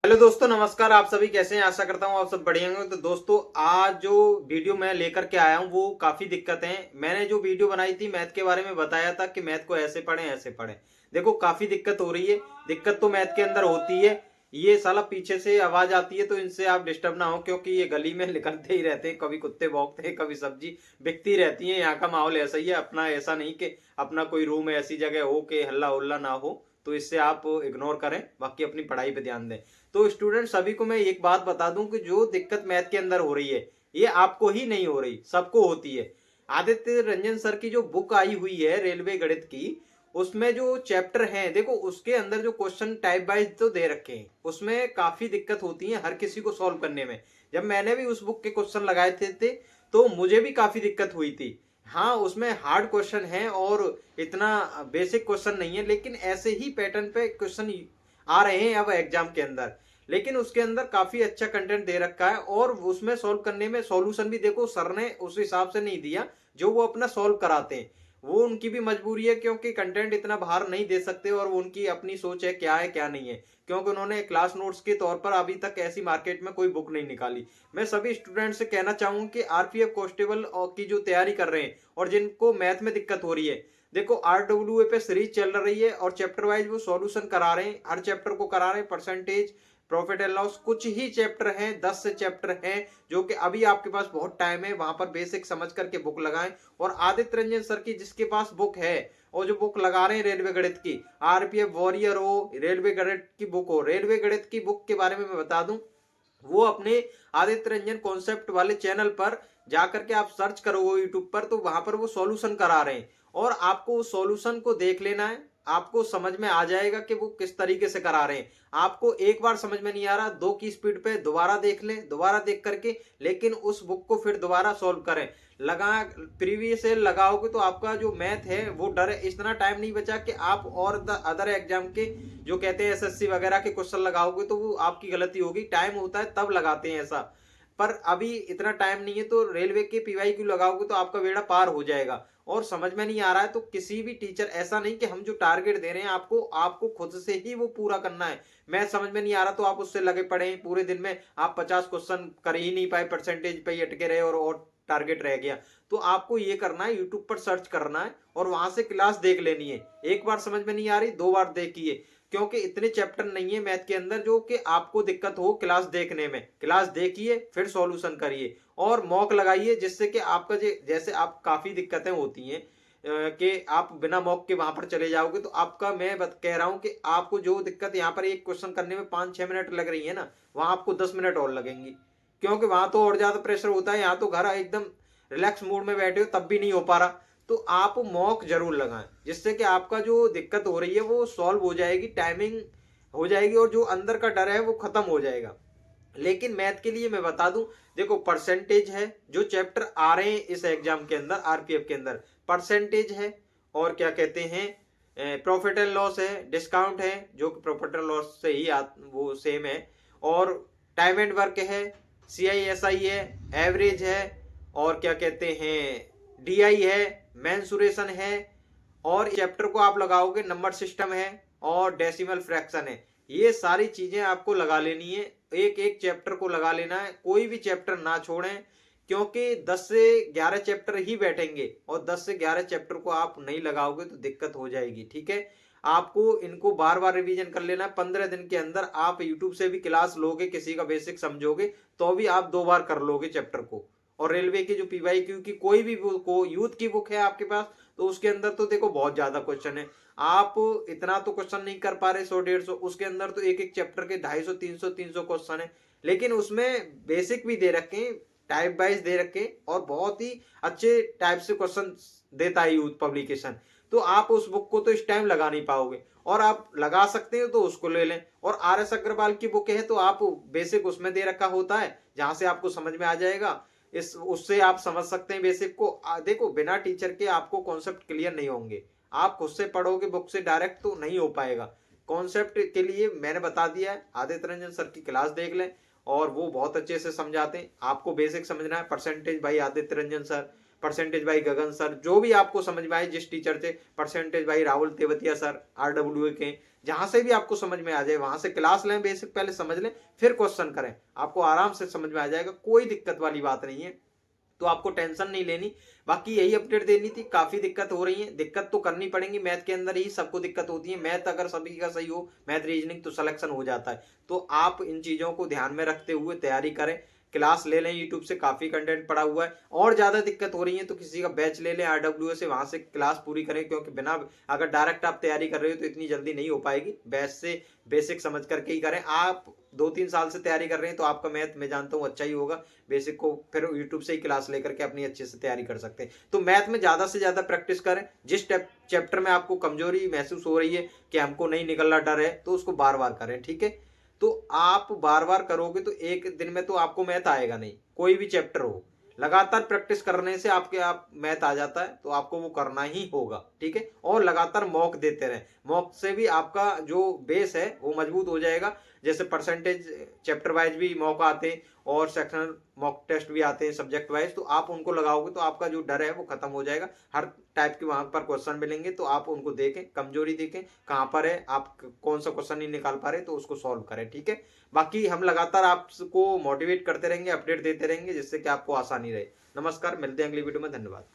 Hello दोस्तों, नमस्कार। आप सभी कैसे हैं? आशा करता हूँ आप सब बढ़िया होंगे। तो दोस्तों, आज जो वीडियो मैं लेकर के आया हूँ वो काफी दिक्कत है। मैंने जो वीडियो बनाई थी मैथ के बारे में बताया था कि मैथ को ऐसे पढ़ें ऐसे पढ़ें। देखो, काफी दिक्कत हो रही है। दिक्कत तो मैथ के अंदर होती है। ये साला पीछे से आवाज आती है तो इनसे आप डिस्टर्ब ना हो, क्योंकि ये गली में निकलते ही रहते हैं। कभी कुत्ते भौंकते हैं, कभी सब्जी बिकती रहती है। यहाँ का माहौल ऐसा ही है। अपना ऐसा नहीं कि अपना कोई रूम ऐसी जगह हो कि हल्ला उल्ला ना हो। तो इससे आप इग्नोर करें, बाकी अपनी पढ़ाई पे ध्यान दें। तो स्टूडेंट सभी को मैं एक बात बता दूं कि जो दिक्कत मैथ के अंदर हो रही है ये आपको ही नहीं हो रही, सबको होती है। आदित्य रंजन सर की जो बुक आई हुई है रेलवे गणित की, उसमें जो चैप्टर हैं, देखो उसके अंदर जो क्वेश्चन टाइप वाइज तो दे रखे हैं, उसमें काफी दिक्कत होती है हर किसी को सॉल्व करने में। जब मैंने भी उस बुक के क्वेश्चन लगाए थे तो मुझे भी काफी दिक्कत हुई थी। हाँ, उसमें हार्ड क्वेश्चन है और इतना बेसिक क्वेश्चन नहीं है, लेकिन ऐसे ही पैटर्न पे क्वेश्चन आ रहे हैं अब एग्जाम के अंदर। लेकिन उसके अंदर काफी अच्छा कंटेंट दे रखा है और उसमें सॉल्व करने में सॉल्यूशन भी देखो सर ने उस हिसाब से नहीं दिया जो वो अपना सॉल्व कराते हैं। वो उनकी भी मजबूरी है, क्योंकि कंटेंट इतना बाहर नहीं दे सकते और वो उनकी अपनी सोच है क्या नहीं है। क्योंकि उन्होंने क्लास नोट्स के तौर पर अभी तक ऐसी मार्केट में कोई बुक नहीं निकाली। मैं सभी स्टूडेंट से कहना चाहूंगा कि आरपीएफ कांस्टेबल की जो तैयारी कर रहे हैं और जिनको मैथ में दिक्कत हो रही है, देखो आरडब्ल्यूए पे सीरीज चल रही है और चैप्टर वाइज वो सॉल्यूशन करा रहे हैं। हर चैप्टर को करा रहे हैं। परसेंटेज, प्रॉफिट एंड लॉस, कुछ ही चैप्टर हैं, 10 से चैप्टर हैं जो कि अभी आपके पास बहुत टाइम है, वहां पर बेसिक समझ करके बुक लगाएं। और आदित्य रंजन सर की जिसके पास बुक है और जो बुक लगा रहे हैं रेलवे गणित की, आरपीएफ वॉरियर हो, रेलवे गणित की बुक हो, रेलवे गणित की बुक के बारे में मैं बता दूं, वो अपने आदित्य रंजन कॉन्सेप्ट वाले चैनल पर जाकर के आप सर्च करोगे यूट्यूब पर, तो वहां पर वो सॉल्यूशन करा रहे हैं और आपको उस सॉल्यूशन को देख लेना है। आपको समझ में आ जाएगा कि वो किस तरीके से करा रहे हैं। आपको एक बार समझ में नहीं आ रहा, 2 की स्पीड पे दोबारा देख लें, दोबारा देख करके लेकिन उस बुक को फिर दोबारा सॉल्व करें। लगा प्रीवियस लगाओगे तो आपका जो मैथ है वो डर है, इतना टाइम नहीं बचा कि आप और अदर एग्जाम के जो कहते हैं एसएससी वगैरह के क्वेश्चन लगाओगे तो वो आपकी गलती होगी। टाइम होता है तब लगाते हैं ऐसा, पर अभी इतना टाइम नहीं है। तो रेलवे के पीवाई क्यू लगाओगे तो आपका बेड़ा पार हो जाएगा। और समझ में नहीं आ रहा है तो किसी भी टीचर, ऐसा नहीं कि हम जो टारगेट दे रहे हैं आपको, आपको खुद से ही वो पूरा करना है। मैं समझ में नहीं आ रहा तो आप उससे लगे पड़े हैं। पूरे दिन में आप 50 क्वेश्चन कर ही नहीं पाए, परसेंटेज पे ही अटके रहे और टारगेट रह गया। तो आपको ये करना है, यूट्यूब पर सर्च करना है और वहां से क्लास देख लेनी है। एक बार समझ में नहीं आ रही, 2 बार देखिए, क्योंकि इतने चैप्टर नहीं है मैथ के अंदर जो कि आपको दिक्कत हो क्लास देखने में। क्लास देखिए फिर सॉल्यूशन करिए और मॉक लगाइए, जिससे कि आपका जैसे आप काफी दिक्कतें होती हैं कि आप बिना मॉक के वहां पर चले जाओगे तो आपका, मैं कह रहा हूं कि आपको जो दिक्कत यहाँ पर एक क्वेश्चन करने में 5-6 मिनट लग रही है ना, वहां आपको 10 मिनट और लगेंगी। क्योंकि वहां तो और ज्यादा प्रेशर होता है, यहाँ तो घर एकदम रिलैक्स मूड में बैठे हो तब भी नहीं हो पा रहा। तो आप मॉक जरूर लगाएं, जिससे कि आपका जो दिक्कत हो रही है वो सॉल्व हो जाएगी, टाइमिंग हो जाएगी और जो अंदर का डर है वो खत्म हो जाएगा। लेकिन मैथ के लिए मैं बता दूं, देखो परसेंटेज है, जो चैप्टर आ रहे हैं इस एग्जाम के अंदर आरपीएफ के अंदर, परसेंटेज है और क्या कहते हैं प्रॉफिट एंड लॉस है, डिस्काउंट है जो कि प्रॉफिट एंड लॉस से ही वो सेम है, और टाइम एंड वर्क है, सीआईएसआई है, एवरेज है, और क्या कहते हैं डीआई है, मेंसुरेशन है, और चैप्टर को आप लगाओगे नंबर सिस्टम है और डेसिमल फ्रैक्शन है। ये सारी चीजें आपको लगा लेनी है, एक एक चैप्टर को लगा लेना है, कोई भी चैप्टर ना छोड़ें। क्योंकि 10 से 11 चैप्टर ही बैठेंगे और 10 से 11 चैप्टर को आप नहीं लगाओगे तो दिक्कत हो जाएगी। ठीक है, आपको इनको बार बार रिवीजन कर लेना है। 15 दिन के अंदर आप यूट्यूब से भी क्लास लोगे, किसी का बेसिक समझोगे तो भी आप 2 बार कर लोगे चैप्टर को। और रेलवे की जो पीवाई क्यू की कोई भी बुक हो, यूथ की बुक है आपके पास, तो उसके अंदर तो देखो बहुत ज्यादा क्वेश्चन है। आप इतना तो क्वेश्चन नहीं कर पा रहे, 100-150, उसके अंदर तो एक एक चैप्टर के 250, 300 क्वेश्चन है। लेकिन उसमें बेसिक भी दे रखे हैं, टाइप वाइज दे रखे हैं और बहुत ही अच्छे टाइप से क्वेश्चन देता है यूथ पब्लिकेशन। तो आप उस बुक को तो इस टाइम लगा नहीं पाओगे, और आप लगा सकते हो तो उसको ले लें। और आर एस अग्रवाल की बुक है तो आप बेसिक उसमें दे रखा होता है, जहां से आपको समझ में आ जाएगा। इस उससे आप समझ सकते हैं बेसिक को। देखो बिना टीचर के आपको कॉन्सेप्ट क्लियर नहीं होंगे। आप खुद से पढ़ोगे बुक से डायरेक्ट तो नहीं हो पाएगा। कॉन्सेप्ट के लिए मैंने बता दिया है, आदित्य रंजन सर की क्लास देख लें और वो बहुत अच्छे से समझाते हैं। आपको बेसिक समझना है, परसेंटेज भाई आदित्य रंजन सर, परसेंटेज भाई गगन सर, जो भी आपको समझ में आए जिस टीचर से, परसेंटेज भाई राहुल तेवतिया सर RWA के, जहां से भी आपको समझ में आ जाए वहां से क्लास लें, बेसिक पहले समझ लें फिर क्वेश्चन करें, आपको आराम से समझ में आ जाएगा, कोई दिक्कत वाली बात नहीं है। तो आपको टेंशन नहीं लेनी। बाकी यही अपडेट देनी थी, काफी दिक्कत हो रही है, दिक्कत तो करनी पड़ेगी, मैथ के अंदर ही सबको दिक्कत होती है। मैथ अगर सभी का सही हो, मैथ रीजनिंग, तो सिलेक्शन हो जाता है। तो आप इन चीजों को ध्यान में रखते हुए तैयारी करें, क्लास ले लें, यूट्यूब से काफी कंटेंट पड़ा हुआ है। और ज्यादा दिक्कत हो रही है तो किसी का बैच ले लें RWA से, वहां से क्लास पूरी करें, क्योंकि बिना, अगर डायरेक्ट आप तैयारी कर रहे हो तो इतनी जल्दी नहीं हो पाएगी। बैच से बेसिक समझ करके ही करें। आप 2-3 साल से तैयारी कर रहे हैं तो आपका मैथ मैं जानता हूँ अच्छा ही होगा। बेसिक को फिर यूट्यूब से ही क्लास लेकर के अपनी अच्छे से तैयारी कर सकते हैं। तो मैथ में ज्यादा से ज्यादा प्रैक्टिस करें। जिस चैप्टर में आपको कमजोरी महसूस हो रही है कि हमको नहीं निकलना, डर है, तो उसको बार बार करें, ठीक है। तो आप बार बार करोगे तो एक दिन में तो आपको मैथ आएगा नहीं, कोई भी चैप्टर हो। लगातार प्रैक्टिस करने से आपके आप मैथ आ जाता है, तो आपको वो करना ही होगा, ठीक है। और लगातार मॉक देते रहे, मॉक से भी आपका जो बेस है वो मजबूत हो जाएगा। जैसे परसेंटेज चैप्टर वाइज भी मॉक आते हैं और सेक्शनल मॉक टेस्ट भी आते हैं सब्जेक्ट वाइज, तो आप उनको लगाओगे तो आपका जो डर है वो खत्म हो जाएगा। हर टाइप के वहां पर क्वेश्चन मिलेंगे, तो आप उनको देखें, कमजोरी देखें कहां पर है, आप कौन सा क्वेश्चन नहीं निकाल पा रहे तो उसको सॉल्व करें, ठीक है। बाकी हम लगातार आपको मोटिवेट करते रहेंगे, अपडेट देते रहेंगे, जिससे कि आपको आसानी रहे। नमस्कार, मिलते हैं अगली वीडियो में, धन्यवाद।